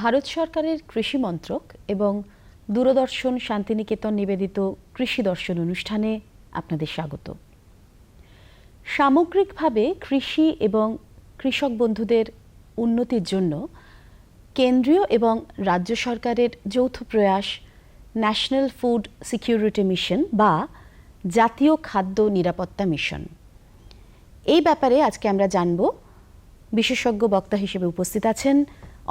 ভারত সরকারের কৃষি মন্ত্রক এবং দূরদর্শন শান্তিনিকেতন নিবেদিত কৃষি দর্শন অনুষ্ঠানে আপনাদের স্বাগত। সামগ্রিকভাবে কৃষি এবং কৃষক বন্ধুদের উন্নতির জন্য কেন্দ্রীয় এবং রাজ্য সরকারের যৌথ প্রয়াস ন্যাশনাল ফুড সিকিউরিটি মিশন বা জাতীয় খাদ্য নিরাপত্তা মিশন। এই ব্যাপারে আজকে আমরা জানব। বিশেষজ্ঞ বক্তা হিসেবে উপস্থিত আছেন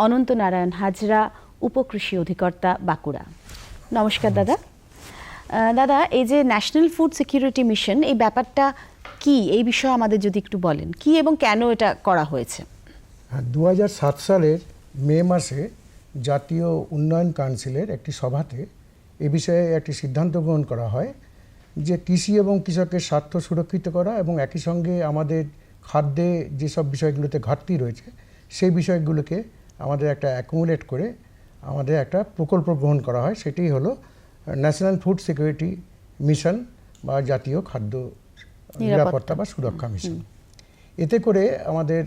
অনন্ত নারায়ণ হাজরা, উপকৃষি অধিকর্তা, বাঁকুড়া। নমস্কার দাদা। দাদা, এই যে ন্যাশনাল ফুড সিকিউরিটি মিশন, এই ব্যাপারটা কি, এই বিষয়ে আমাদের যদি একটু বলেন, কি এবং কেন এটা করা হয়েছে? 2007 সালের মে মাসে জাতীয় উন্নয়ন কাউন্সিলের একটি সভাতে এ বিষয়ে একটি সিদ্ধান্ত গ্রহণ করা হয় যে কৃষি এবং কৃষকের স্বার্থ সুরক্ষিত করা এবং একই সঙ্গে আমাদের খাদ্যে যেসব বিষয়গুলোতে ঘাটতি রয়েছে সেই বিষয়গুলোকে আমাদের একটা অ্যাকুমুলেট করে আমাদের একটা প্রকল্প গ্রহণ করা হয়। সেটাই হলো ন্যাশনাল ফুড সিকিউরিটি মিশন বা জাতীয় খাদ্য নিরাপত্তা বা সুরক্ষা মিশন। এতে করে আমাদের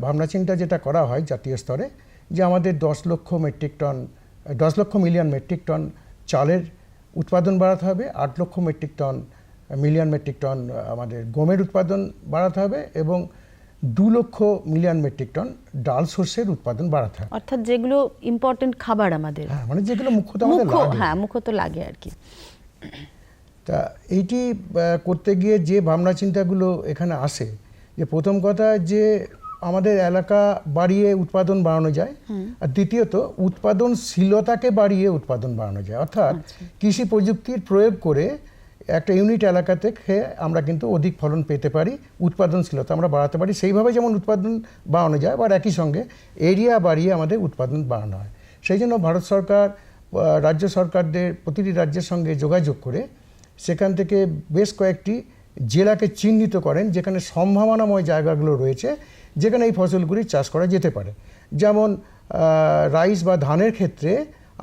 ভাবনাচিন্তা যেটা করা হয় জাতীয় স্তরে যে আমাদের 10 লক্ষ মিলিয়ন মেট্রিক টন চালের উৎপাদন বাড়াতে হবে, 8 লক্ষ মিলিয়ন মেট্রিক টন আমাদের গমের উৎপাদন বাড়াতে হবে এবং 2 লক্ষ মিলিয়ন মেট্রিক টন ডাল শস্যের উৎপাদন বাড়াতে হবে। অর্থাৎ যেগুলো ইম্পর্টেন্ট খাবার আমাদের, মানে যেগুলো মুখ্যত আমাদের লাগে, মুখ্যত লাগে আর কি। তা এইটি করতে গিয়ে যে ভাবনা চিন্তাগুলো এখানে আসে যে প্রথম কথা যে আমাদের এলাকা বাড়িয়ে উৎপাদন বাড়ানো যায়, আর দ্বিতীয়ত উৎপাদনশীলতাকে বাড়িয়ে উৎপাদন বাড়ানো যায়। অর্থাৎ কৃষি প্রযুক্তির প্রয়োগ করে একটা ইউনিট এলাকা থেকে আমরা কিন্তু অধিক ফলন পেতে পারি, উৎপাদনশীলতা আমরা বাড়াতে পারি। সেইভাবে যেমন উৎপাদন বাড়ানো যায়, আবার একই সঙ্গে এরিয়া বাড়িয়ে আমাদের উৎপাদন বাড়ানো হয়। সেই জন্য ভারত সরকার রাজ্য সরকারদের প্রতিটি রাজ্যের সঙ্গে যোগাযোগ করে সেখান থেকে বেশ কয়েকটি জেলাকে চিহ্নিত করেন যেখানে সম্ভাবনাময় জায়গাগুলো রয়েছে যেখানে এই ফসলগুলি চাষ করা যেতে পারে। যেমন রাইস বা ধানের ক্ষেত্রে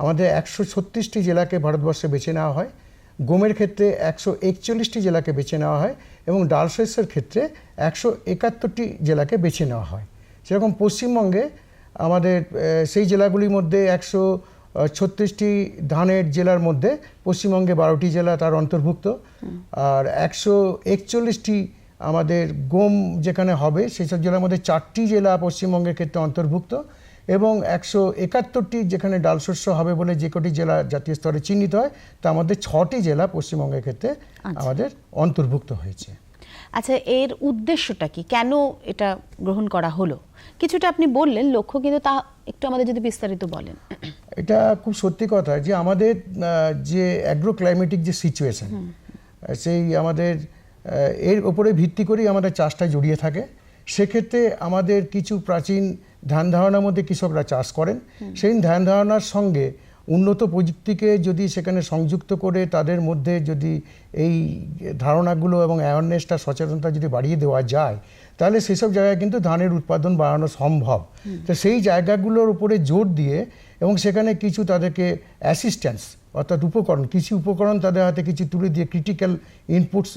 আমাদের 136টি জেলাকে ভারতবর্ষে বেছে নেওয়া হয়, গমের ক্ষেত্রে 141টি জেলাকে বেছে নেওয়া হয় এবং ডাল শস্যের ক্ষেত্রে 171টি জেলাকে বেছে নেওয়া হয়। সেরকম পশ্চিমবঙ্গে আমাদের সেই জেলাগুলির মধ্যে 136টি ধানের জেলার মধ্যে পশ্চিমবঙ্গে 12টি জেলা তার অন্তর্ভুক্ত, আর 141টি আমাদের গম যেখানে হবে সেই সব জেলার মধ্যে 4টি জেলা পশ্চিমবঙ্গের ক্ষেত্রে অন্তর্ভুক্ত এবং 171টি যেখানে ডাল শস্য হবে বলে যে কটি জেলা জাতীয় স্তরে চিহ্নিত হয় তার মধ্যে 6টি জেলা পশ্চিমবঙ্গের ক্ষেত্রে আমাদের অন্তর্ভুক্ত হয়েছে। আচ্ছা, এর উদ্দেশ্যটা কি, কেন এটা গ্রহণ করা হলো? কিছুটা আপনি বললেন লক্ষ্য, কিন্তু তা একটু আমাদের যদি বিস্তারিত বলেন। এটা খুব সত্যি কথা যে আমাদের যে অ্যাগ্রো ক্লাইমেটিক যে সিচুয়েশন, সেই আমাদের এর ওপরে ভিত্তি করেই আমাদের চাষটা জড়িয়ে থাকে। সেক্ষেত্রে আমাদের কিছু প্রাচীন ধ্যান ধারণার মধ্যে কৃষকরা চাষ করেন, সেই ধ্যান ধারণার সঙ্গে উন্নত প্রযুক্তিকে যদি সেখানে সংযুক্ত করে তাদের মধ্যে যদি এই ধারণাগুলো এবং অ্যাওয়ারনেসটা, সচেতনতা যদি বাড়িয়ে দেওয়া যায় তাহলে সেসব জায়গায় কিন্তু ধানের উৎপাদন বাড়ানো সম্ভব। তো সেই জায়গাগুলোর উপরে জোর দিয়ে এবং সেখানে কিছু তাদেরকে অ্যাসিস্ট্যান্স অর্থাৎ উপকরণ, কৃষি উপকরণ তাদের হাতে কিছু তুলে দিয়ে, ক্রিটিক্যাল ইনপুটস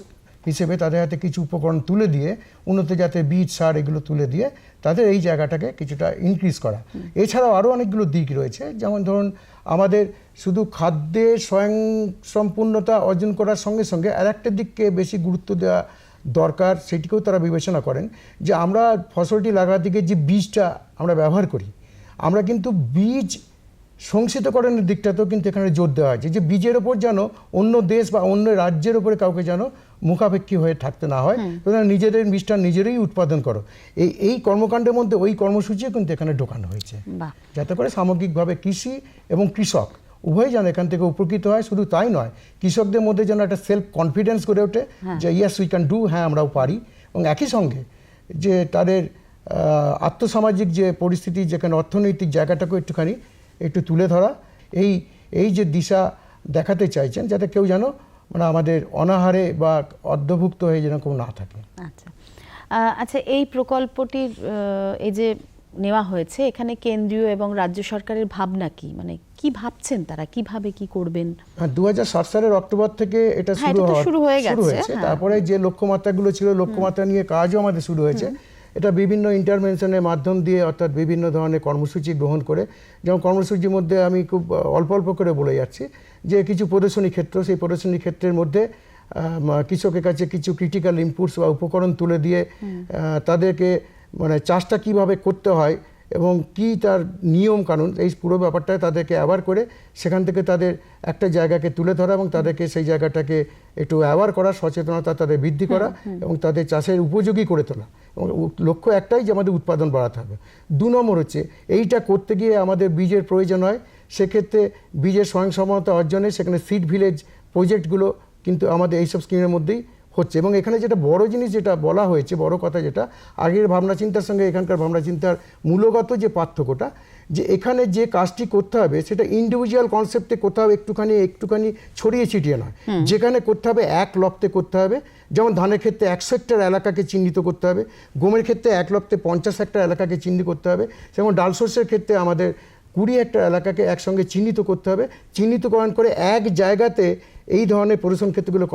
হিসেবে তাদের হাতে কিছু উপকরণ তুলে দিয়ে, উন্নত জাতের বীজ, সার এগুলো তুলে দিয়ে তাদের এই জায়গাটাকে কিছুটা ইনক্রিজ করা। এছাড়াও আরও অনেকগুলো দিক রয়েছে, যেমন ধরুন আমাদের শুধু খাদ্যে স্বয়ংসম্পূর্ণতা অর্জন করার সঙ্গে সঙ্গে আর একটা দিককে বেশি গুরুত্ব দেওয়া দরকার, সেটিকেও তারা বিবেচনা করেন যে আমরা ফসলটি লাগার দিকে যে বীজটা আমরা ব্যবহার করি, আমরা কিন্তু বীজ সংশোধনকরণের দিকটাতেও কিন্তু এখানে জোর দেওয়া হয়েছে যে বীজের ওপর যেন অন্য দেশ বা অন্য রাজ্যের ওপরে কাউকে যেন মুখাপেক্ষী হয়ে থাকতে না হয়, সুতরাং নিজেদের বীজটা নিজেরাই উৎপাদন করো। এই কর্মকাণ্ডের মধ্যে ওই কর্মসূচিও কিন্তু এখানে ঢোকানো হয়েছে, যাতে করে সামগ্রিকভাবে কৃষি এবং কৃষক উভয় যেন এখান থেকে উপকৃত হয়। শুধু তাই নয়, কৃষকদের মধ্যে যেন একটা সেলফ কনফিডেন্স গড়ে ওঠে যে ইয়েস উই ক্যান ডু, হ্যাঁ আমরাও পারি, এবং একই সঙ্গে যে তাদের আর্থসামাজিক যে পরিস্থিতি, যেখানে অর্থনৈতিক জায়গাটাকে একটু তুলে ধরা, এই যে দিশা দেখাতে চাইছেন যাতে কেউ যেন মানে আমাদের অনাহারে বা অর্ধভুক্ত হয়ে যেন কেউ না থাকে। আচ্ছা, আচ্ছা, এই প্রকল্পটির এই যে নেওয়া হয়েছে, এখানে কেন্দ্রীয় এবং রাজ্য সরকারের ভাবনা কি, মানে কি ভাবছেন তারা, কিভাবে কি করবেন? 2007 সালের অক্টোবর থেকে এটা হ্যাঁ, এটা তো শুরু হয়েছে। হ্যাঁ। তারপরে যে লক্ষ্যমাত্রাগুলো ছিল, লক্ষ্যমাত্রা নিয়ে কাজও আমাদের শুরু হয়েছে। এটা বিভিন্ন ইন্টারভেনশনের মাধ্যম দিয়ে, অর্থাৎ বিভিন্ন ধরনের কর্মসূচি গ্রহণ করে, যেমন কর্মসূচির মধ্যে আমি খুব অল্প অল্প করে বলে যাচ্ছি যে কিছু প্রদর্শনী ক্ষেত্র, সেই প্রদর্শনী ক্ষেত্রের মধ্যে কৃষকের কাছে কিছু ক্রিটিক্যাল ইনপুটস বা উপকরণ তুলে দিয়ে তাদেরকে মানে চাষটা কিভাবে করতে হয় এবং কি তার নিয়ম কানুন, এই পুরো ব্যাপারটা তাদেরকে অ্যাওয়ার করে সেখান থেকে তাদের একটা জায়গাকে তুলে ধরা এবং তাদেরকে সেই জায়গাটাকে একটু অ্যাওয়ার করা, সচেতনতা তাদের বৃদ্ধি করা এবং তাদের চাষের উপযোগী করে তোলা। এবং লক্ষ্য একটাই যে আমাদের উৎপাদন বাড়াতে হবে। 2 নম্বর হচ্ছে এইটা করতে গিয়ে আমাদের বীজের প্রয়োজন হয়, সেক্ষেত্রে বীজের স্বয়ংসম্পূর্ণতা অর্জনে সেখানে সিড ভিলেজ প্রজেক্টগুলো কিন্তু আমাদের এইসব স্কিমের মধ্যেই হচ্ছে। এবং এখানে যেটা বড় জিনিস যেটা বলা হয়েছে, বড় কথা যেটা, আগের ভাবনা চিন্তার সঙ্গে এখানকার ভাবনা চিন্তার মূলগত যে পার্থক্যটা, যে এখানে যে কাজটি করতে হবে সেটা ইন্ডিভিজুয়াল কনসেপ্টে করতে হবে, একটুখানি ছড়িয়ে ছিটিয়ে নয়। যেখানে করতে হবে এক লপ্তে করতে হবে। যেমন ধানের ক্ষেত্রে 100 হেক্টর এলাকাকে চিহ্নিত করতে হবে, গমের ক্ষেত্রে 1 লপ্তে 50 হেক্টর এলাকাকে চিহ্নিত করতে হবে, যেমন ডাল শস্যের ক্ষেত্রে আমাদের 20 হেক্টর এলাকাকে একসঙ্গে চিহ্নিত করতে হবে। চিহ্নিতকরণ করে এক জায়গাতে এই ধরনের পরিশ্রম ক্ষেত্রগুলো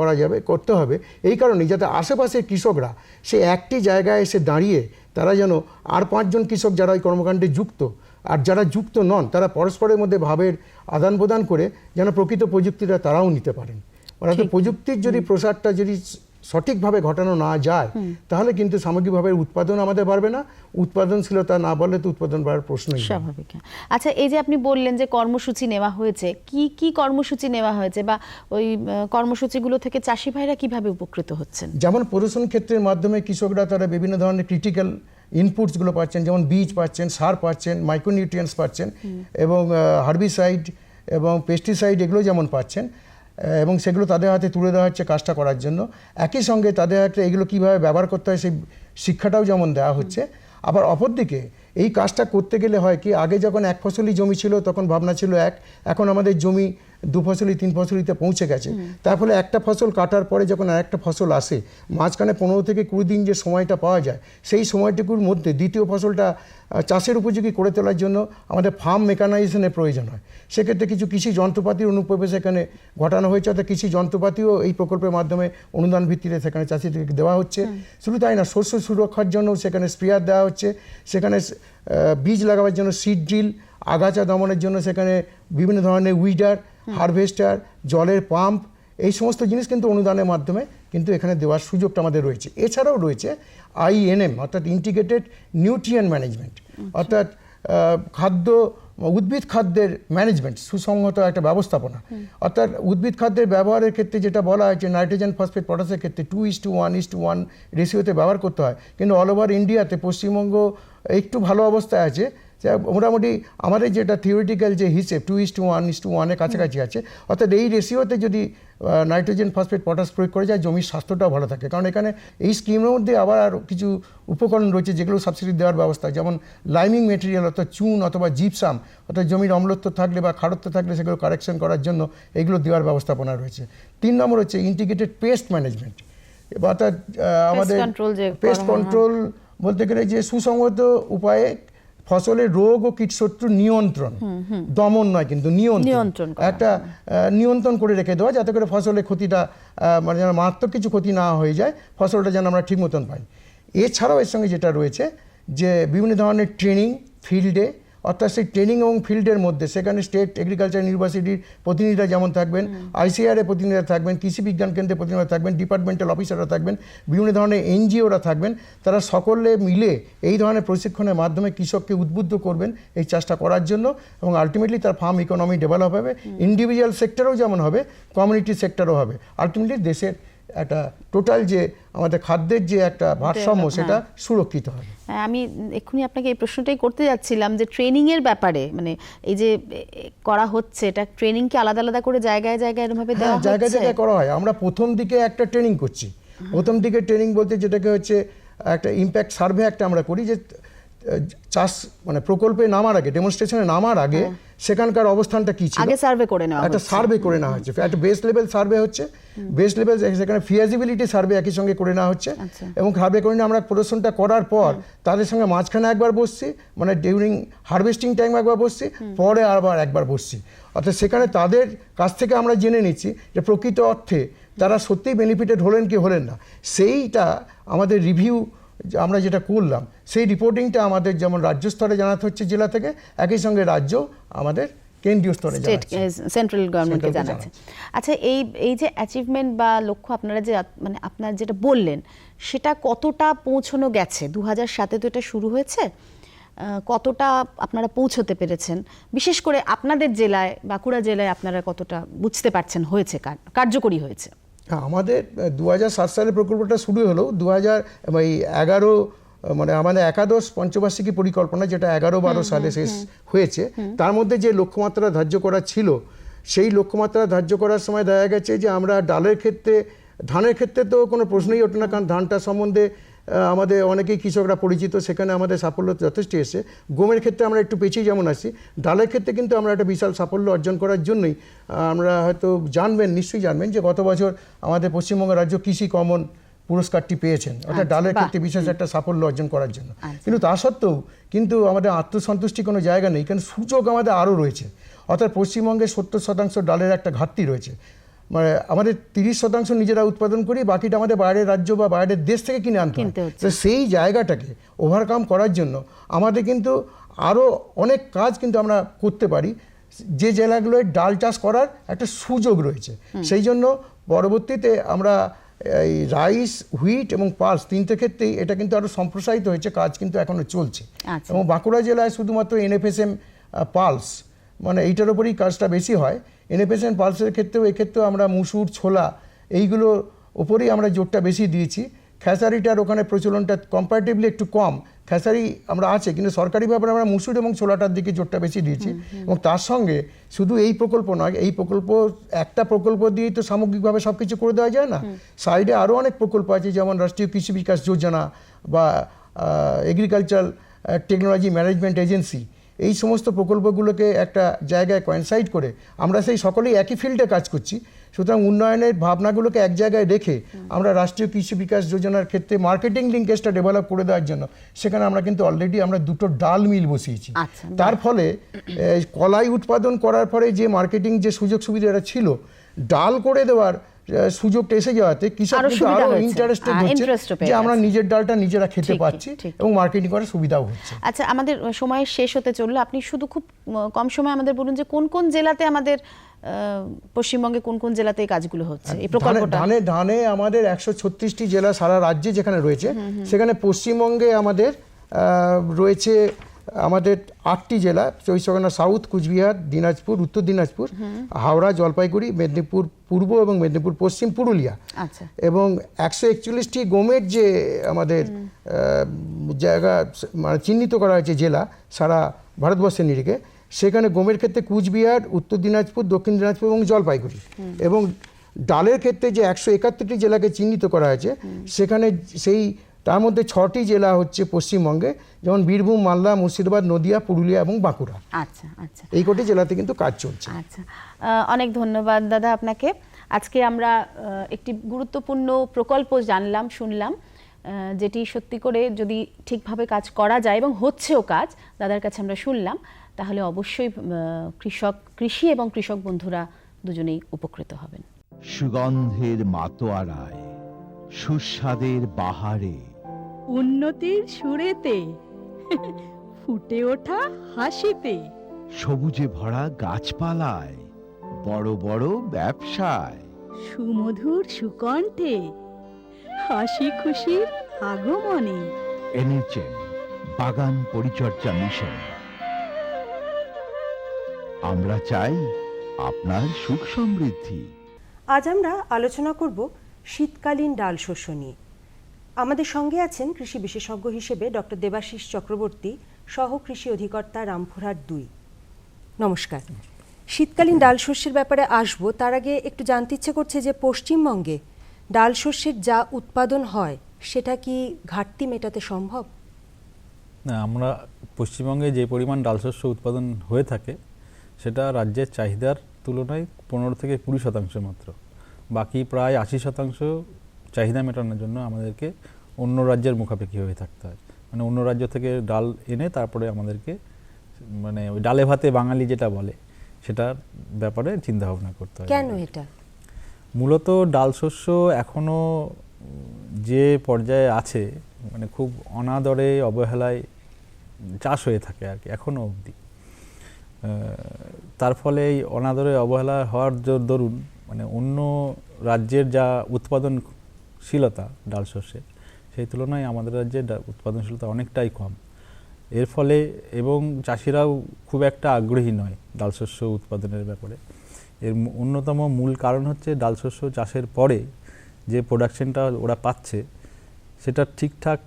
করতে হবে, এই কারণেই যাতে আশেপাশের কৃষকরা সে একটি জায়গায় এসে দাঁড়িয়ে তারা যেন আর 5 জন কৃষক যারা এই কর্মকাণ্ডে যুক্ত আর যারা যুক্ত নন তারা পরস্পরের মধ্যে ভাবের আদান প্রদান করে যেন প্রকৃত প্রযুক্তিটা তারাও নিতে পারেন। অর্থাৎ প্রযুক্তির যদি প্রসারটা যদি সঠিকভাবে ঘটানো না যায় তাহলে কিন্তু সামগ্রিকভাবে উৎপাদন আমাদের বাড়বে না। উৎপাদনশীলতা না বললে তো উৎপাদন বাড়ার প্রশ্নই নেই। স্বাভাবিক। আচ্ছা, এই যে আপনি বললেন যে কর্মসূচি নেওয়া হয়েছে, কি কর্মসূচি নেওয়া হয়েছে বা ওই কর্মসূচিগুলো থেকে চাষি ভাইরা কিভাবে উপকৃত হচ্ছেন? যেমন প্রদর্শন ক্ষেত্রের মাধ্যমে কৃষকরা তারা বিভিন্ন ধরনের ক্রিটিক্যাল ইনপুটসগুলো পাচ্ছেন, যেমন বীজ পাচ্ছেন, সার পাচ্ছেন, মাইক্রোনিউট্রিয়েন্টস পাচ্ছেন এবং হার্বিসাইড এবং পেস্টিসাইড এগুলো যেমন পাচ্ছেন এবং সেগুলো তাদের হাতে তুলে দেওয়া হচ্ছে কাজটা করার জন্য। একই সঙ্গে তাদের হাতে এগুলো কীভাবে ব্যবহার করতে হয় সেই শিক্ষাটাও যেমন দেওয়া হচ্ছে। আবার অপরদিকে এই কাজটা করতে গেলে হয় কি, আগে যখন 1 ফসলি জমি ছিল তখন ভাবনা ছিল এখন আমাদের জমি 2 ফসলি 3 ফসলিতে পৌঁছে গেছে। তার ফলে একটা ফসল কাটার পরে যখন আরেকটা ফসল আসে, মাঝখানে 15 থেকে 20 দিন যে সময়টা পাওয়া যায়, সেই সময়টুকুর মধ্যে দ্বিতীয় ফসলটা চাষের উপযোগী করে তোলার জন্য আমাদের ফার্ম মেকানাইজেশনের প্রয়োজন হয়। সেক্ষেত্রে কিছু কৃষি যন্ত্রপাতির অনুপ্রবেশ এখানে ঘটানো হয়েছে, অর্থাৎ কৃষি যন্ত্রপাতিও এই প্রকল্পের মাধ্যমে অনুদান ভিত্তিতে সেখানে চাষিদেরকে দেওয়া হচ্ছে। শুধু তাই না, শস্য সুরক্ষার জন্য সেখানে স্প্রেয়ার দেওয়া হচ্ছে, সেখানে বীজ লাগাবার জন্য সিড ড্রিল, আগাছা দমনের জন্য সেখানে বিভিন্ন ধরনের উইডার, হারভেস্টার, জলের পাম্প, এই সমস্ত জিনিস কিন্তু অনুদানের মাধ্যমে কিন্তু এখানে দেওয়ার সুযোগটা আমাদের রয়েছে। এছাড়াও রয়েছে INM অর্থাৎ ইন্টিগ্রেটেড নিউট্রিয়েন্ট ম্যানেজমেন্ট, অর্থাৎ উদ্ভিদ খাদ্যের ম্যানেজমেন্ট, সুসংহত একটা ব্যবস্থাপনা। অর্থাৎ উদ্ভিদ খাদ্যের ব্যবহারের ক্ষেত্রে যেটা বলা হয়েছে নাইট্রোজেন, ফসফেট, পটাশের ক্ষেত্রে 2:1:1 রেশিওতে ব্যবহার করতে হয়, কিন্তু অল ওভার ইন্ডিয়াতে পশ্চিমবঙ্গ একটু ভালো অবস্থায় আছে। মোটামুটি আমাদের যেটা থিওরিটিক্যাল যে হিসেব 2:1:1 কাছাকাছি আছে। অর্থাৎ এই রেশিওতে যদি নাইট্রোজেন, ফসফেট, পটাশ প্রয়োগ করে যায়, জমির স্বাস্থ্যটাও ভালো থাকে। কারণ এখানে এই স্কিমের মধ্যে আবার আর কিছু উপকরণ রয়েছে যেগুলো সাবসিডি দেওয়ার ব্যবস্থা, যেমন লাইমিং মেটেরিয়াল অর্থাৎ চুন অথবা জিপসাম, অর্থাৎ জমির অম্লত্ব থাকলে বা খারত্ব থাকলে সেগুলো কারেকশন করার জন্য এগুলো দেওয়ার ব্যবস্থাপনা রয়েছে। 3 নম্বর হচ্ছে ইন্টিগ্রেটেড পেস্ট ম্যানেজমেন্ট, অর্থাৎ আমাদের পেস্ট কন্ট্রোল বলতে গেলে যে সুসংহত উপায়ে ফসলের রোগ ও কীটশত্রু নিয়ন্ত্রণ, দমন নয় কিন্তু নিয়ন্ত্রণ, একটা নিয়ন্ত্রণ করে রেখে দেওয়া, যাতে করে ফসলের ক্ষতিটা মানে যেন মারাত্মক কিছু ক্ষতি না হয়ে যায়, ফসলটা যেন আমরা ঠিক মতন পাই। এছাড়াও এর সঙ্গে যেটা রয়েছে যে বিভিন্ন ধরনের ট্রেনিং ফিল্ডে, অর্থাৎ সেই ট্রেনিং এবং ফিল্ডের মধ্যে সেখানে স্টেট এগ্রিকালচার ইউনিভার্সিটির প্রতিনিধিরা যেমন থাকবেন, ICAR এর প্রতিনিধিরা থাকবেন, কৃষি বিজ্ঞান কেন্দ্রের প্রতিনিধিরা থাকবেন, ডিপার্টমেন্টাল অফিসাররা থাকবেন, বিভিন্ন ধরনের NGOরা থাকবেন। তারা সকলে মিলে এই ধরনের প্রশিক্ষণের মাধ্যমে কৃষককে উদ্বুদ্ধ করবেন এই চাষটা করার জন্য এবং আলটিমেটলি তার ফার্ম ইকোনমি ডেভেলপ হবে, ইন্ডিভিজুয়াল সেক্টরেও যেমন হবে, কমিউনিটি সেক্টরও হবে। আলটিমেটলি দেশের একটা টোটাল যে আমাদের খাদ্যের যে একটা ভারসাম্য সেটা সুরক্ষিত হবে। আমি এক্ষুনি আপনাকে এই প্রশ্নটাই করতে যাচ্ছিলাম যে ট্রেনিং এর ব্যাপারে, মানে এই যে করা হচ্ছে এটা ট্রেনিং কি আলাদা আলাদা করে জায়গায় জায়গায় এরকমভাবে দেওয়া হচ্ছে? জায়গায় জায়গায় করা হয়। আমরা প্রথম দিকে একটা ট্রেনিং করছি, প্রথম দিকে ট্রেনিং বলতে যেটাকে হচ্ছে একটা ইম্প্যাক্ট সার্ভে একটা আমরা করি, যে চাষ মানে প্রকল্পে নামার আগে, ডেমনস্ট্রেশনে নামার আগে সেখানকার অবস্থানটা কি ছিল আগে সার্ভে করে নেওয়া একটা সার্ভে করে নেওয়া হচ্ছে, একটা বেস লেভেল সার্ভে হচ্ছে, বেস লেভেল সেখানে ফিজিবিলিটি সার্ভে একই সঙ্গে করে নেওয়া হচ্ছে। এবং সার্ভে করে নিয়ে আমরা প্রদর্শনটা করার পর তাদের সঙ্গে মাঝখানে একবার বসছি, মানে ডিউরিং হারভেস্টিং টাইম একবার বসছি, পরে আবার একবার বসছি। অর্থাৎ সেখানে তাদের কাছ থেকে আমরা জেনে নিচ্ছি যে প্রকৃত অর্থে তারা সত্যিই বেনিফিটেড হলেন কি হলেন না। সেইটা আমাদের রিভিউ আমরা যেটা করলাম, সেই রিপোর্টিংটা আমাদের যেমন রাজ্য স্তরে জানাতে হচ্ছে জেলা থেকে, একই সঙ্গে রাজ্য আমাদের কেন্দ্রীয় স্তরে সেন্ট্রাল গভর্নমেন্টকে জানাচ্ছে। আচ্ছা, এই যে অ্যাচিভমেন্ট বা লক্ষ্য আপনারা যে মানে আপনার যেটা বললেন সেটা কতটা পৌঁছানো গেছে? 2007 তো এটা শুরু হয়েছে, কতটা আপনারা পৌঁছতে পেরেছেন? বিশেষ করে আপনাদের জেলায়, বাঁকুড়া জেলায় আপনারা কতটা বুঝতে পারছেন হয়েছে, কার্যকরী হয়েছে? আমাদের 2007 সালে প্রকল্পটা শুরু হলো 2011 মানে আমাদের একাদশ পঞ্চবার্ষিকী পরিকল্পনা, যেটা 11-12 সালে শেষ হয়েছে। তার মধ্যে যে লক্ষ্যমাত্রা ধার্য করা ছিল, সেই লক্ষ্যমাত্রা ধার্য করার সময় দেখা গেছে যে আমরা ডালের ক্ষেত্রে, ধানের ক্ষেত্রে তো কোনো প্রশ্নই ওঠে না, কারণ ধানটা সম্বন্ধে আমাদের অনেকেই কৃষকরা পরিচিত, সেখানে আমাদের সাফল্য যথেষ্ট এসে। গমের ক্ষেত্রে আমরা একটু পেছিয়ে যেমন আছি, ডালের ক্ষেত্রে কিন্তু আমরা একটা বিশাল সাফল্য অর্জন করার জন্যই আমরা হয়তো নিশ্চয়ই জানবেন যে গত বছর আমাদের পশ্চিমবঙ্গ রাজ্য কৃষি কমন পুরস্কারটি পেয়েছেন, অর্থাৎ ডালের ক্ষেত্রে বিশেষ একটা সাফল্য অর্জন করার জন্য। কিন্তু তা সত্ত্বেও কিন্তু আমাদের আত্মসন্তুষ্টি কোনো জায়গা নেই, কারণ সুযোগ আমাদের আরও রয়েছে। অর্থাৎ পশ্চিমবঙ্গে 70% ডালের একটা ঘাটতি রয়েছে, মানে আমাদের 30% নিজেরা উৎপাদন করি, বাকিটা আমাদের বাইরের রাজ্য বা বাইরের দেশ থেকে কিনে আনতে হয়। সেই জায়গাটাকে ওভারকাম করার জন্য আমাদের কিন্তু আরও অনেক কাজ কিন্তু আমরা করতে পারি, যে জেলাগুলোয় ডাল চাষ করার একটা সুযোগ রয়েছে। সেই জন্য পরবর্তীতে আমরা এই রাইস, হুইট এবং পালস তিনটে ক্ষেত্রেই এটা কিন্তু আরও সম্প্রসারিত হয়েছে, কাজ কিন্তু এখনও চলছে। এবং বাঁকুড়া জেলায় শুধুমাত্র এনএফএসএম পালস, মানে এইটার উপরেই কাজটা বেশি হয়। এনএফএসএম পালসের ক্ষেত্রেও এক্ষেত্রেও আমরা মুসুর, ছোলা এইগুলোর ওপরেই আমরা জোরটা বেশি দিয়েছি। খেসারিটার ওখানে প্রচলনটা কম্পারেটিভলি একটু কম, খেসারি আমরা আছে, কিন্তু সরকারিভাবে আমরা মুসুর এবং ছোলাটার দিকে জোরটা বেশি দিয়েছি। এবং তার সঙ্গে শুধু এই প্রকল্প নয়, এই প্রকল্প একটা প্রকল্প দিয়েই তো সামগ্রিকভাবে সব কিছু করে দেওয়া যায় না। সাইডে আরও অনেক প্রকল্প আছে, যেমন রাষ্ট্রীয় কৃষি বিকাশ যোজনা বা এগ্রিকালচারাল টেকনোলজি ম্যানেজমেন্ট এজেন্সি, এই সমস্ত প্রকল্পগুলোকে একটা জায়গায় কোয়েনসাইড করে আমরা সেই সকলেই একই ফিল্ডে কাজ করছি। সুতরাং উন্নয়নের ভাবনাগুলোকে এক জায়গায় রেখে আমরা রাষ্ট্রীয় কৃষি বিকাশ যোজনার ক্ষেত্রে মার্কেটিং লিঙ্কেজটা ডেভেলপ করে দেওয়ার জন্য সেখানে আমরা কিন্তু অলরেডি আমরা 2টো ডাল মিল বসিয়েছি। তার ফলে কলাই উৎপাদন করার পরে যে মার্কেটিং যে সুযোগ সুবিধাটা ছিল, ডাল করে দেওয়ার সুযোগটা এসে যাওয়াতে কৃষক কিন্তু আরো ইন্টারেস্টেড হচ্ছে যে আমরা নিজের ডালটা নিজেরা খেতে পাচ্ছি এবং মার্কেটিং করার সুবিধাও হচ্ছে। আচ্ছা, আমাদের সময় শেষ হতে চললো, আপনি শুধু খুব কম সময় আমাদের বলুন যে কোন কোন জেলাতে আমাদের পশ্চিমবঙ্গে কোন কোন জেলাতে এই কাজগুলো হচ্ছে, এই প্রকল্পটা? ধানে আমাদের 136টি জেলা সারা রাজ্যে যেখানে রয়েছে, সেখানে পশ্চিমবঙ্গে আমাদের রয়েছে আমাদের 8টি জেলা, 24 সাউথ, কুচবিহার, দিনাজপুর, উত্তর দিনাজপুর, হাওড়া, জলপাইগুড়ি, মেদিনীপুর পূর্ব এবং মেদিনীপুর পশ্চিম, পুরুলিয়া। এবং 141টি গমের যে আমাদের জায়গা মানে চিহ্নিত করা হয়েছে জেলা সারা ভারতবর্ষের নিরিখে, সেখানে গমের ক্ষেত্রে কুচবিহার, উত্তর দিনাজপুর, দক্ষিণ দিনাজপুর এবং জলপাইগুড়ি। এবং ডালের ক্ষেত্রে যে 171টি জেলাকে চিহ্নিত করা হয়েছে, সেখানে তার মধ্যে 6টি জেলা হচ্ছে পশ্চিমবঙ্গে, যেমন বীরভূম, মালদা, মুর্শিদাবাদ, নদিয়া, পুরুলিয়া এবং বাঁকুড়া। আচ্ছা আচ্ছা, এই কটি জেলাতে কিন্তু কাজ চলছে। আচ্ছা, অনেক ধন্যবাদ দাদা আপনাকে। আজকে আমরা একটি গুরুত্বপূর্ণ প্রকল্প জানলাম, শুনলাম, যেটি সত্যি করে যদি ঠিকভাবে কাজ করা যায় এবং হচ্ছেও কাজ, দাদার কাছে আমরা শুনলাম, তাহলে অবশ্যই কৃষি এবং কৃষক বন্ধুরা দুজনেই উপকৃত হবেন। সুগন্ধের মাতোয়ারায়, সুস্বাদের বাহারে, উন্নতির সুরেতে, ফুটে ওঠা হাসিতে, সবুজে ভরা গাছপালায়, বড় বড় ব্যবসায়, সুমধুর সুকণ্ঠে, হাসি খুশির আগমনে। NHM বাগান পরিচর্যা মিশন। আমরা চাই আপনার সুখ সমৃদ্ধি। আজ আমরা আলোচনা করব শীতকালীন ডাল শস্য নিয়ে। আমাদের সঙ্গে আছেন কৃষি বিশেষজ্ঞ হিসেবে ডক্টর দেবাশিস চক্রবর্তী, সহ কৃষি অধিকর্তা, রামপুরহাট 2। নমস্কার। শীতকালীন ডাল শস্যের ব্যাপারে আসবো, তার আগে একটু জানতে ইচ্ছে করছে যে পশ্চিমবঙ্গে ডাল শস্যের যা উৎপাদন হয় সেটা কি ঘাটতি মেটাতে সম্ভব? না, আমরা পশ্চিমবঙ্গে যে পরিমাণ ডাল শস্য উৎপাদন হয়ে থাকে সেটা রাজ্যের চাহিদার তুলনায় 15 থেকে 20% মাত্র। বাকি প্রায় 80% চাহিদা মেটানোর জন্য আমাদেরকে অন্য রাজ্যের মুখাপেক্ষি হয়ে থাকতে হয়। মানে অন্য রাজ্য থেকে ডাল এনে তারপরে আমাদেরকে মানে ওই ডালে ভাতে বাঙালি যেটা বলে সেটার ব্যাপারে চিন্তা ভাবনা করতে হয়। কেন এটা? মূলত ডাল শস্য এখনো যে পর্যায়ে আছে, মানে খুব অনাদরে অবহেলায় চাষ হয়ে থাকে আর কি এখনো অবধি। তার ফলে এই অনাদরে অবহেলা হওয়ার দরুন মানে অন্য রাজ্যের যা উৎপাদনশীলতা ডাল শস্যের, সেই তুলনায় আমাদের রাজ্যের উৎপাদনশীলতা অনেকটাই কম। এর ফলে এবং চাষিরাও খুব একটা আগ্রহী নয় ডাল শস্য উৎপাদনের ব্যাপারে। এর অন্যতম মূল কারণ হচ্ছে ডাল শস্য চাষের পরে যে প্রোডাকশনটা ওরা পাচ্ছে সেটা ঠিকঠাক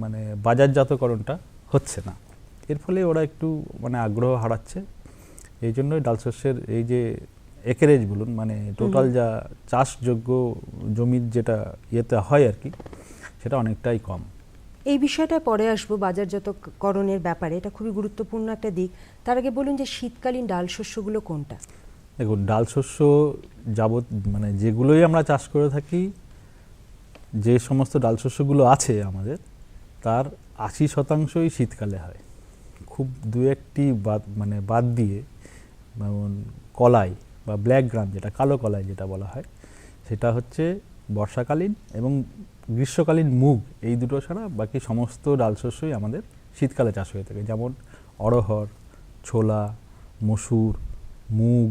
মানে বাজারজাতকরণটা হচ্ছে না। এর ফলে ওরা একটু মানে আগ্রহ হারাচ্ছে। এই জন্যই ডাল শস্যের এই যে একরেজ বলুন মানে টোটাল যা চাষযোগ্য জমির যেটা ইয়েতে হয় আর কি, সেটা অনেকটাই কম। এই বিষয়টা পরে আসবো, বাজারজাতকরণের ব্যাপারে, এটা খুবই গুরুত্বপূর্ণ একটা দিক। তার আগে বলুন যে শীতকালীন ডাল শস্যগুলো কোনটা? দেখুন, ডাল শস্য মানে যেগুলোই আমরা চাষ করে থাকি, যে সমস্ত ডাল শস্যগুলো আছে আমাদের, তার 80%ই শীতকালে হয়। খুব দু একটি বাদ দিয়ে, যেমন কলাই বা ব্ল্যাক গ্রাম যেটা কালো কলাই যেটা বলা হয়, সেটা হচ্ছে বর্ষাকালীন, এবং গ্রীষ্মকালীন মুগ, এই দুটো ছাড়া বাকি সমস্ত ডাল শস্যই আমাদের শীতকালে চাষ হয়ে থাকে। যেমন অড়হর, ছোলা, মসুর, মুগ,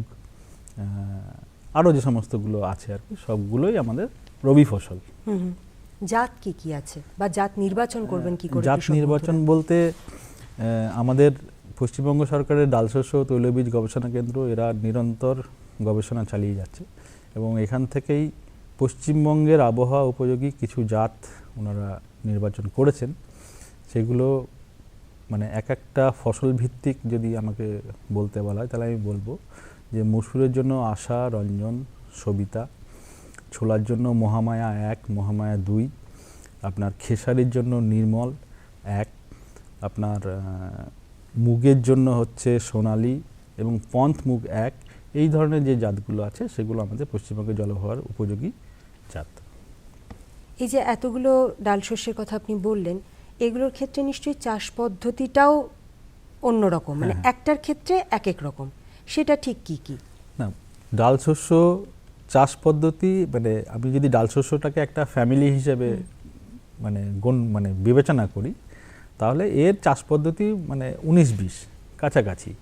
আরও যে সমস্তগুলো আছে আর কি, সবগুলোই আমাদের রবি ফসল। জাত কি কি আছে বা জাত নির্বাচন করবেন কি করে? জাত নির্বাচন বলতে আমাদের পশ্চিমবঙ্গ সরকারের ডাল শস্য ও তৈলবীজ গবেষণা কেন্দ্র এরা নিরন্তর গবেষণা চালিয়ে যাচ্ছে, এবং এখান থেকেই পশ্চিমবঙ্গের আবহাওয়া উপযোগী কিছু জাত ওনারা নির্বাচন করেছেন। সেগুলো মানে এক একটা ফসল ভিত্তিক যদি আমাকে বলতে বলা হয় তাহলে আমি বলবো যে মসুরের জন্য আশা, রঞ্জন, সবিতা, ছোলার জন্য মহামায়া 1, মহামায়া 2, আপনার খেসারির জন্য নির্মল 1, আপনার মুগের জন্য হচ্ছে সোনালী এবং পন্থ মুগ 1। এই ধরনের যে জাতগুলো আছে সেগুলো আমাদের পশ্চিমবঙ্গের জলবায়ুর উপযোগী জাত। এই যে এতগুলো ডাল শস্যের কথা আপনি বললেন, এগুলোর ক্ষেত্রে নিশ্চয়ই চাষ পদ্ধতিটাও অন্যরকম, মানে একটার ক্ষেত্রে এক এক রকম, সেটা ঠিক কি কি? না, ডাল শস্য চাষ পদ্ধতি মানে আমি যদি ডাল শস্যটাকে একটা ফ্যামিলি হিসেবে মানে বিবেচনা করি, তাহলে এর চাষ পদ্ধতি মানে 19-20 কাছাকাছি।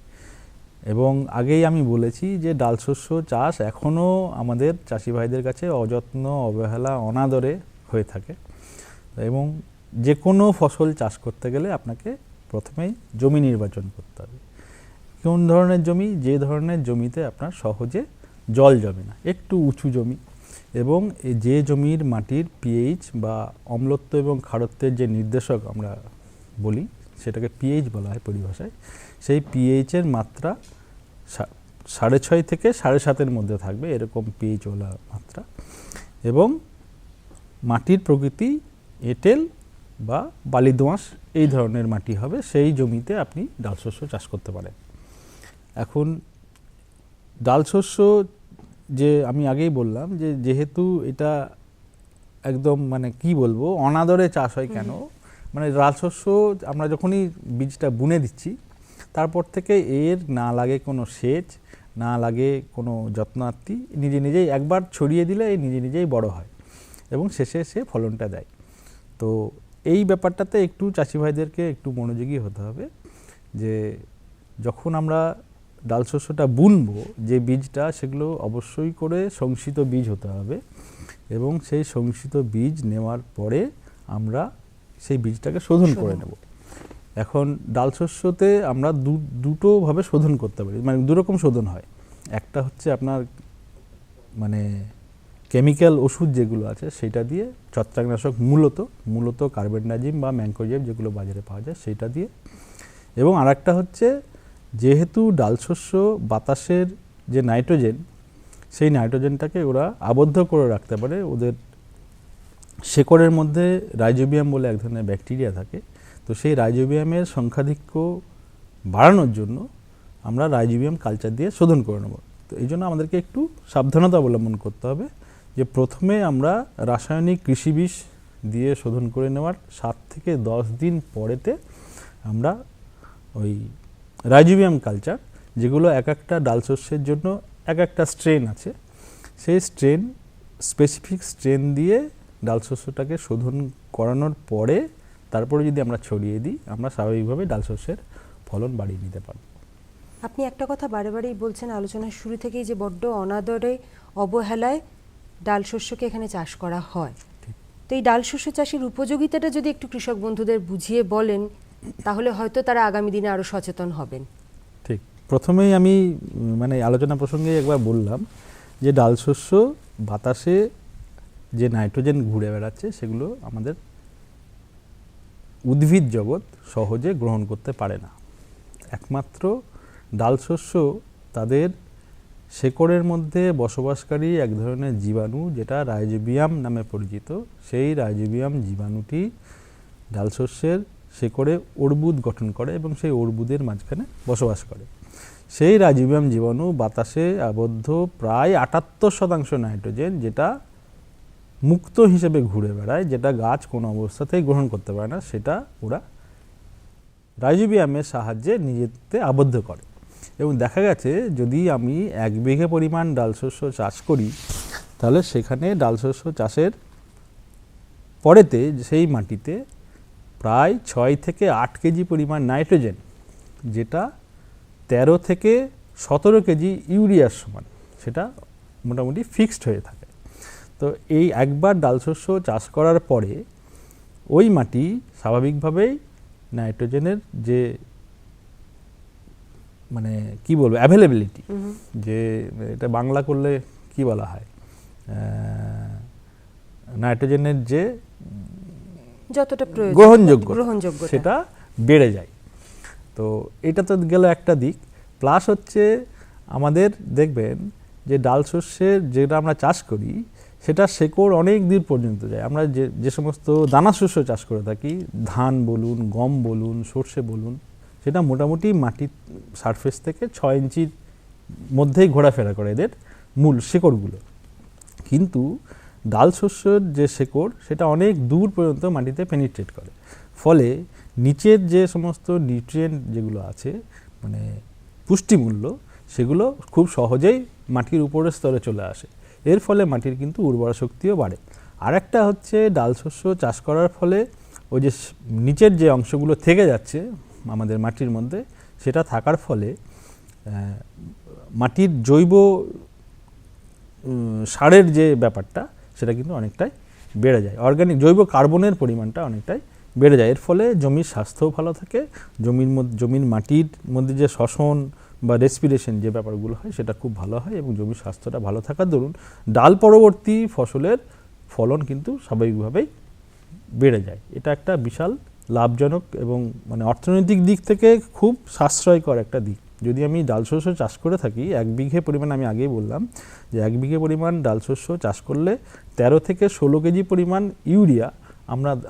এবং আগেই আমি বলেছি যে ডাল শস্য চাষ এখনও আমাদের চাষি ভাইদের কাছে অযত্ন, অবহেলা, অনাদরে হয়ে থাকে। এবং যে কোনো ফসল চাষ করতে গেলে আপনাকে প্রথমেই জমি নির্বাচন করতে হবে। কোন ধরনের জমি? যে ধরনের জমিতে আপনার সহজে জল জমে না, একটু উঁচু জমি, এবং যে জমির মাটির পিএইচ বা অম্লত্ব এবং ক্ষারত্বের যে নির্দেশক আমরা বলি, সেটাকে পিএইচ বলা হয় পরিভাষায়, সেই পিএইচের মাত্রা 6.5 থেকে 7.5-এর মধ্যে থাকবে, এরকম পিএইচওয়ালা মাত্রা। এবং মাটির প্রকৃতি এঁটেল বা বালি দোআঁশ এই ধরনের মাটি হবে, সেই জমিতে আপনি ডাল শস্য চাষ করতে পারেন। এখন ডাল শস্য যে আমি আগেই বললাম যে যেহেতু এটা একদম মানে কি বলবো অনাদরে চাষ হয় কেন, মানে ডাল শস্য আমরা যখনই বীজটা বুনে দিচ্ছি তারপর থেকে এর না লাগে কোনো সেচ, না লাগে কোনো যত্নার্থী, নিজে নিজেই একবার ছড়িয়ে দিলে এই নিজে নিজেই বড় হয় এবং শেষে সে ফলনটা দেয়। তো এই ব্যাপারটাতে একটু চাষি ভাইদেরকে একটু মনোযোগী হতে হবে যে যখন আমরা ডাল শস্যটা বুনবো, যে বীজটা, সেগুলো অবশ্যই করে সংশিত বীজ হতে হবে, এবং সেই সংশিত বীজ নেওয়ার পরে আমরা সেই বীজটাকে শোধন করে নেব। এখন ডাল শস্যতে আমরা দুটোভাবে শোধন করতে পারি, মানে দুরকম শোধন হয়। একটা হচ্ছে আপনার মানে কেমিক্যাল ওষুধ যেগুলো আছে সেটা দিয়ে, ছত্রাকনাশক মূলত কার্বেন্ডাজিম বা ম্যাঙ্কোজেব যেগুলো বাজারে পাওয়া যায় সেটা দিয়ে। এবং আরেকটা হচ্ছে যেহেতু ডাল শস্য বাতাসের যে নাইট্রোজেন, সেই নাইট্রোজেনটাকে ওরা আবদ্ধ করে রাখতে পারে, ওদের শেকড়ের মধ্যে রাইজোবিয়াম বলে এক ধরনের ব্যাকটেরিয়া থাকে, তো সেই রাইজোবিয়ামের সংখ্যাধিক্য বাড়ানোর জন্য আমরা রাইজোবিয়াম কালচার দিয়ে শোধন করে নেব। তো এই জন্য আমাদেরকে একটু সাবধানতা অবলম্বন করতে হবে যে প্রথমে আমরা রাসায়নিক কৃষি বিষ দিয়ে শোধন করে নেওয়ার 7 থেকে 10 দিন পরেতে আমরা ওই রাইজোবিয়াম কালচার, যেগুলো এক একটা ডাল শস্যের জন্য এক একটা স্ট্রেন আছে, সেই স্পেসিফিক স্ট্রেন দিয়ে ডাল শস্যটাকে শোধন করানোর পরে তারপরে যদি আমরা ছড়িয়ে দিই, আমরা স্বাভাবিকভাবে ডাল শস্যের ফলন বাড়িয়ে নিতে পারব। আপনি একটা কথা বারে বারেই বলছেন আলোচনার শুরু থেকেই, যে বড্ড অনাদরে অবহেলায় ডাল শস্যকে এখানে চাষ করা হয়। তো এই ডাল শস্য চাষের উপযোগিতাটা যদি একটু কৃষক বন্ধুদের বুঝিয়ে বলেন, তাহলে হয়তো তারা আগামী দিনে আরো সচেতন হবেন। ঠিক, প্রথমেই আমি মানে আলোচনা প্রসঙ্গে একবার বললাম যে ডাল শস্য বাতাসে যে নাইট্রোজেন ঘুরে বেড়াচ্ছে সেগুলো আমাদের উদ্ভিদ জগৎ সহজে গ্রহণ করতে পারে না। একমাত্র ডাল শস্য তাদের শেকড়ের মধ্যে বসবাসকারী এক ধরনের জীবাণু, যেটা রাইজোবিয়াম নামে পরিচিত, সেই রাইজোবিয়াম জীবাণুটি ডাল শস্যের শেকড়ে অর্বুদ গঠন করে এবং সেই অর্বুদের মাঝখানে বসবাস করে। সেই রাইজোবিয়াম জীবাণু বাতাসে আবদ্ধ প্রায় 78% নাইট্রোজেন, যেটা মুক্ত হিসেবে ঘুরে বেড়ায়, যেটা গাছ কোনো অবস্থাতেই গ্রহণ করতে পারে না, সেটা ওরা রাইজোবিয়ামের সাহায্যে নিজেতে আবদ্ধ করে। এবং দেখা গেছে যদি আমি 1 বিঘে পরিমাণ ডাল শস্য চাষ করি, তাহলে সেখানে ডাল শস্য চাষের পরেতে সেই মাটিতে প্রায় 6 থেকে 8 কেজি পরিমাণ নাইট্রোজেন, যেটা 13 থেকে 17 কেজি ইউরিয়ার সমান, সেটা মোটামুটি ফিক্সড হয়ে থাকে। তো এই একবার ডাল শস্য চাষ করার পরে ওই মাটি স্বাভাবিকভাবেই নাইট্রোজেনের যে মানে কি বলবো অ্যাভেলেবিলিটি, যে এটা বাংলা করলে কি বলা হয়, নাইট্রোজেনের যে যতটা প্রয়োজন গ্রহণযোগ্য সেটা বেড়ে যায়। তো এটা তো গেল একটা দিক। প্লাস হচ্ছে আমাদের দেখবেন যে ডাল শস্যের যেটা আমরা চাষ করি সেটা শেকড় অনেক দূর পর্যন্ত যায়। আমরা যে সমস্ত দানা শস্য চাষ করে থাকি, ধান বলুন, গম বলুন, সর্ষে বলুন, সেটা মোটামুটি মাটির সারফেস থেকে 6 ইঞ্চির মধ্যেই ঘোরাফেরা করে এদের মূল শেকড়গুলো। কিন্তু ডাল শস্যের যে শেকড় সেটা অনেক দূর পর্যন্ত মাটিতে পেনিট্রেট করে, ফলে নিচের যে সমস্ত নিউট্রিয়েন্ট যেগুলো আছে মানে পুষ্টিমূল্য, সেগুলো খুব সহজেই মাটির উপরের স্তরে চলে আসে। এর ফলে মাটির কিন্তু উর্বরা শক্তিও বাড়ে। আর একটা হচ্ছে ডাল শস্য চাষ করার ফলে ওই যে নিচের যে অংশগুলো থেকে যাচ্ছে আমাদের মাটির মধ্যে, সেটা থাকার ফলে মাটির জৈব সারের যে ব্যাপারটা সেটা কিন্তু অনেকটাই বেড়ে যায়, অর্গানিক জৈব কার্বনের পরিমাণটা অনেকটাই বেড়ে যায়। এর ফলে জমির স্বাস্থ্যও ভালো থাকে, জমির মাটির মধ্যে যে শ্বসন বা রেসপিরেশন যে ব্যাপারগুলো হয় সেটা খুব ভালো হয় এবং জমির স্বাস্থ্যটা ভালো থাকার দরুন ডাল পরবর্তী ফসলের ফলন কিন্তু স্বাভাবিকভাবেই বেড়ে যায়। এটা একটা বিশাল লাভজনক এবং মানে অর্থনৈতিক দিক থেকে খুব সাশ্রয়কর একটা দিক। যদি আমি ডাল শস্য চাষ করে থাকি 1 বিঘে পরিমাণ, আমি আগেই বললাম যে 1 বিঘে পরিমাণ ডাল শস্য চাষ করলে 13 থেকে 16 কেজি পরিমাণ ইউরিয়া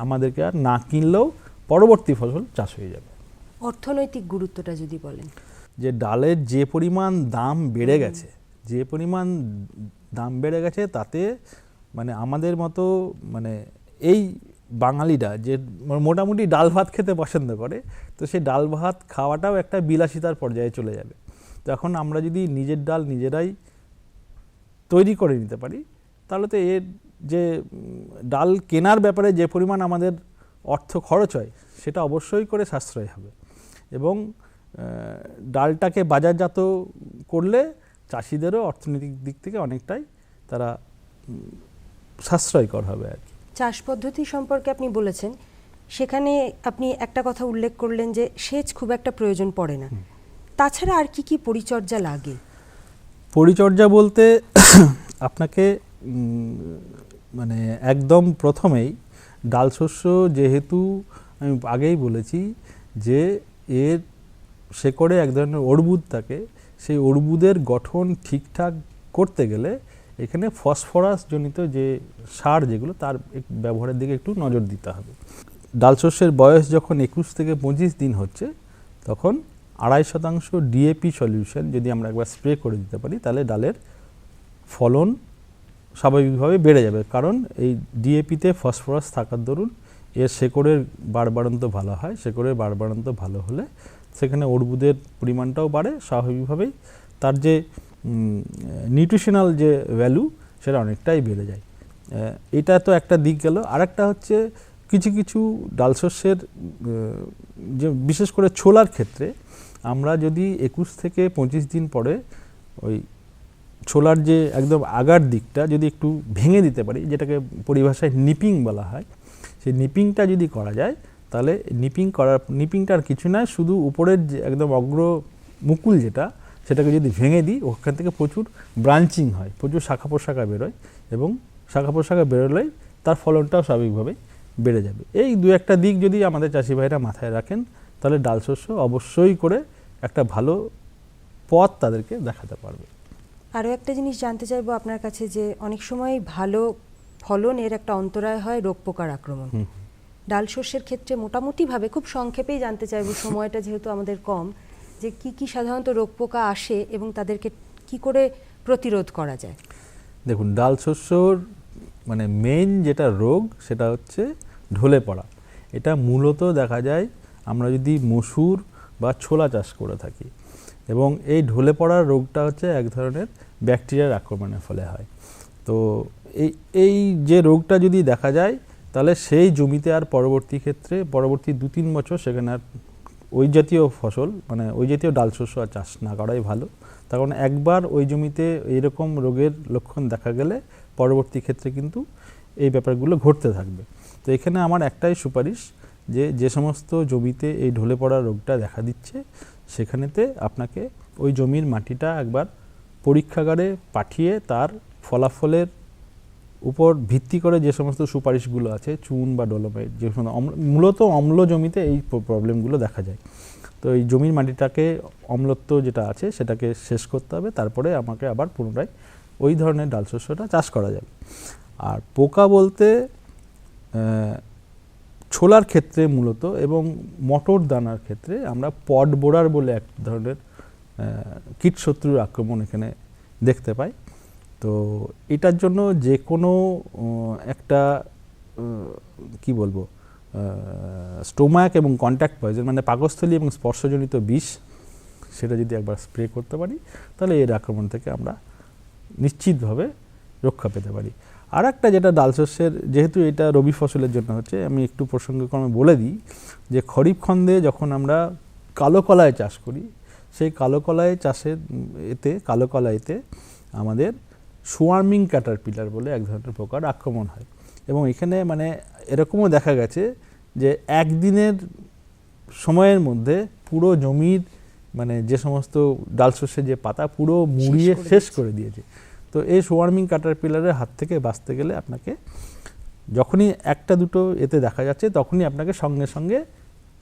আমাদেরকে আর না কিনলেও পরবর্তী ফসল চাষ হয়ে যাবে। অর্থনৈতিক গুরুত্বটা যদি বলেন, যে ডালের যে পরিমাণ দাম বেড়ে গেছে, তাতে মানে আমাদের মতো মানে এই বাঙালিরা যে মোটামুটি ডাল ভাত খেতে পছন্দ করে, তো সেই ডাল ভাত খাওয়াটাও একটা বিলাসিতার পর্যায়ে চলে যাবে। তো এখন আমরা যদি নিজের ডাল নিজেরাই তৈরি করে নিতে পারি, তাহলে তো এর যে ডাল কেনার ব্যাপারে যে পরিমাণ আমাদের অর্থ খরচ হয় সেটা অবশ্যই করে সাশ্রয় হবে এবং ডালটাকে বাজারজাত করলে চাষিদেরও অর্থনৈতিক দিক থেকে অনেকটাই তারা সাশ্রয়কর হবে আর কি। চাষ পদ্ধতি সম্পর্কে আপনি বলেছেন, সেখানে আপনি একটা কথা উল্লেখ করলেন যে সেচ খুব একটা প্রয়োজন পড়ে না, তাছাড়া আর কি কি পরিচর্যা লাগে? পরিচর্যা বলতে আপনাকে মানে একদম প্রথমেই ডাল শস্য, যেহেতু আমি আগেই বলেছি যে এর শেকড়ে এক ধরনের অর্বুদ থাকে, সেই অর্বুদের গঠন ঠিকঠাক করতে গেলে এখানে ফসফরাস জনিত যে সার যেগুলো তার ব্যবহারের দিকে একটু নজর দিতে হবে। ডাল শস্যের বয়স যখন 21 থেকে 25 দিন হচ্ছে, তখন 2.5% ডিএপি সলিউশন যদি আমরা একবার স্প্রে করে দিতে পারি, তাহলে ডালের ফলন স্বাভাবিকভাবে বেড়ে যাবে। কারণ এই ডিএপিতে ফসফরাস থাকার দরুন এর শেকড়ের বাড়বাড়ন্ত ভালো হয়, শেকড়ের বাড়বাড়ন্ত ভালো হলে সেখানে অর্বুদের পরিমাণটাও বাড়ে, স্বাভাবিকভাবেই তার যে নিউট্রিশনাল যে ভ্যালু সেটা অনেকটাই বেড়ে যায়। এটা তো একটা দিক গেল। আরেকটা হচ্ছে কিছু কিছু ডাল শস্যের যে বিশেষ করে ছোলার ক্ষেত্রে আমরা যদি 21 থেকে 25 দিন পরে ওই ছোলার যে একদম আগার দিকটা যদি একটু ভেঙে দিতে পারি, যেটাকে পরিভাষায় নিপিং বলা হয়, সেই নিপিংটা যদি করা যায়, তাহলে নিপিংটা আর কিছু নয়, শুধু উপরের যে একদম অগ্র মুকুল যেটা, সেটাকে যদি ভেঙে দিই, ওখান থেকে প্রচুর ব্রাঞ্চিং হয়, প্রচুর শাখা প্রশাখা বেরোয়, এবং শাখা প্রশাখা বেরোলেই তার ফলনটাও স্বাভাবিকভাবে বেড়ে যাবে। এই দু একটা দিক যদি আমাদের চাষি ভাইরা মাথায় রাখেন, তাহলে ডাল শস্য অবশ্যই করে একটা ভালো পথ তাদেরকে দেখাতে পারবে। আরও একটা জিনিস জানতে চাইবো আপনার কাছে, যে অনেক সময় ভালো ফলনের একটা অন্তরায় হয় রোগ পোকার আক্রমণ। ডাল শস্যের ক্ষেত্রে মোটামুটিভাবে খুব সংক্ষেপেই জানতে চাইবো, সময়টা যেহেতু আমাদের কম, যে কি কি সাধারণত রোগ পোকা আসে এবং তাদেরকে কি করে প্রতিরোধ করা যায়? দেখুন, ডাল শস্যর মানে মেইন যেটা রোগ সেটা হচ্ছে ঢলে পড়া। এটা মূলত দেখা যায় আমরা যদি মসুর বা ছোলা চাষ করে থাকি, এবং এই ঢলে পড়ার রোগটা হচ্ছে এক ধরনের ব্যাকটেরিয়ার আক্রমণের ফলে হয়। তো এই যে রোগটা যদি দেখা যায়, তাহলে সেই জমিতে আর পরবর্তী 2-3 বছর সেখানে আর ওই জাতীয় ফসল মানে ওই জাতীয় ডাল শস্য আর চাষ না করাই ভালো। তার কারণ একবার ওই জমিতে এইরকম রোগের লক্ষণ দেখা গেলে পরবর্তী ক্ষেত্রে কিন্তু এই ব্যাপারগুলো ঘটতে থাকবে। তো এখানে আমার একটাই সুপারিশ, যে সমস্ত জমিতে এই ঢলে পড়া রোগটা দেখা দিচ্ছে, সেখানেতে আপনাকে ওই জমির মাটিটা একবার পরীক্ষাগারে পাঠিয়ে তার ফলাফলের উপর ভিত্তি করে যে সমস্ত সুপারিশগুলো আছে, চুন বা ডলোমাইট, যে মূলত অম্ল জমিতে এই প্রবলেমগুলো দেখা যায়। তো এই জমির মাটিটাকে অম্লত্ব যেটা আছে সেটাকে শেষ করতে হবে, তারপরে আমাকে আবার পুনরায় ওই ধরনের ডাল শস্যটা চাষ করা যাবে। আর পোকা বলতে ছোলার ক্ষেত্রে মূলত এবং মটর দানার ক্ষেত্রে আমরা পড বোরার বলে এক ধরনের কীটশত্রুর আক্রমণ এখানে দেখতে পাই। তো এটার জন্য যে কোনো একটা কি বলবো স্টোমাক এবং কন্ট্যাক্ট পয়জন মানে পাকস্থলী এবং স্পর্শজনিত বিষ, সেটা যদি একবার স্প্রে করতে পারি, তাহলে এর আক্রমণ থেকে আমরা নিশ্চিতভাবে রক্ষা পেতে পারি। আর একটা যেটা ডাল শস্যের, যেহেতু এটা রবি ফসলের জন্য হচ্ছে, আমি একটু প্রসঙ্গক্রমে বলে দিই যে খরিফ খন্দে যখন আমরা কালো কলাই চাষ করি, সেই কালো কলাই চাষের কালো কলাইতে আমাদের সোয়ার্মিং ক্যাটারপিলার বলে এক ধরনের পোকার আক্রমণ হয়। এবং এখানে মানে এরকমও দেখা গেছে যে একদিনের সময়ের মধ্যে পুরো জমির মানে যে সমস্ত ডাল শস্যের যে পাতা পুরো মুড়িয়ে শেষ করে দিয়েছে। তো এই সোয়ার্মিং ক্যাটারপিলারের হাত থেকে বাঁচতে গেলে আপনাকে যখনই একটা দুটো এতে দেখা যাচ্ছে, তখনই আপনাকে সঙ্গে সঙ্গে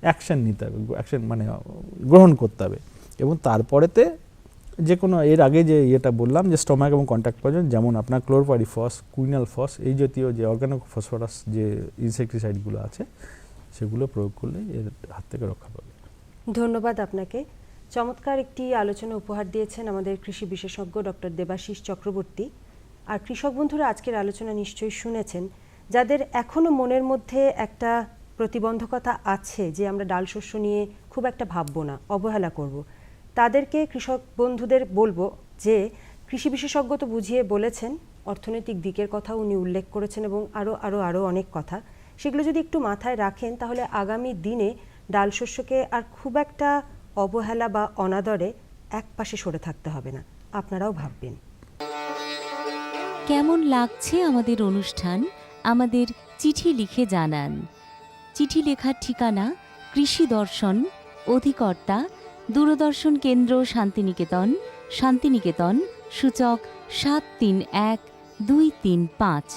অ্যাকশন নিতে হবে, অ্যাকশন মানে গ্রহণ করতে হবে। এবং তারপরেতে যে কোনো এর আগে যে ইয়েটা বললাম যে স্টোমাক এবং কন্ট্যাক্ট পয়জন, যেমন আপনার ক্লোরপাইরিফস, কুইনালফস, এই জাতীয় যে অর্গানো ফসফরাস যে ইনসেকটিসাইডগুলো আছে, সেগুলো প্রয়োগ করলে এর হাত থেকে রক্ষা পাবে। ধন্যবাদ আপনাকে। চমৎকার একটি আলোচনা উপহার দিয়েছেন আমাদের কৃষি বিশেষজ্ঞ ডক্টর দেবাশিস চক্রবর্তী। আর কৃষক বন্ধুরা আজকের আলোচনা নিশ্চয়ই শুনেছেন। যাদের এখনও মনের মধ্যে একটা প্রতিবন্ধকতা আছে যে আমরা ডাল শস্য নিয়ে খুব একটা ভাববো না, অবহেলা করব, তাদেরকে কৃষক বন্ধুদের বলবো যে কৃষি বিশেষজ্ঞ তো বুঝিয়ে বলেছেন, অর্থনৈতিক দিকের কথা উনি উল্লেখ করেছেন এবং আরও অনেক কথা, সেগুলো যদি একটু মাথায় রাখেন, তাহলে আগামী দিনে ডাল শস্যকে আর খুব একটা অবহেলা বা অনাদরে এক পাশে সরে থাকতে হবে না। আপনারাও ভাববেন। কেমন লাগছে আমাদের অনুষ্ঠান আমাদের চিঠি লিখে জানান। চিঠি লেখার ঠিকানা কৃষি দর্শন, অধিকর্তা দূরদর্শন কেন্দ্র, শান্তিনিকেতন, শান্তিনিকেতন, সূচক 731235।